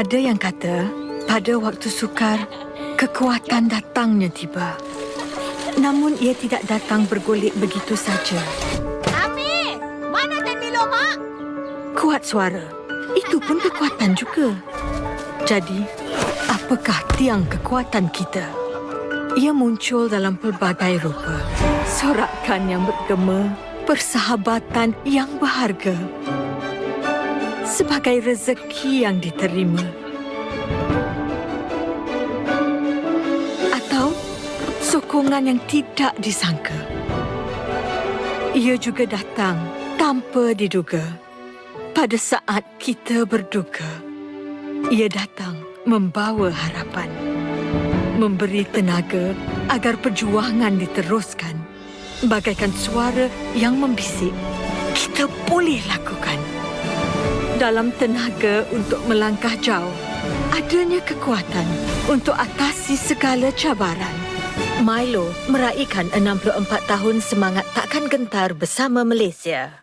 Ada yang kata, pada waktu sukar, kekuatan datangnya tiba. Namun ia tidak datang bergolek begitu saja. Amir, mana Tan Milo, Mak? Kuat suara, itu pun kekuatan juga. Jadi, apakah tiang kekuatan kita? Ia muncul dalam pelbagai rupa. Sorakan yang bergema, persahabatan yang berharga. Sebagai rezeki yang diterima. Atau sokongan yang tidak disangka. Ia juga datang tanpa diduga. Pada saat kita berduka, ia datang membawa harapan. Memberi tenaga agar perjuangan diteruskan. Bagaikan suara yang membisik, kita boleh lakukan. Dalam tenaga untuk melangkah jauh, adanya kekuatan untuk atasi segala cabaran. Milo meraihkan 64 tahun semangat takkan gentar bersama Malaysia.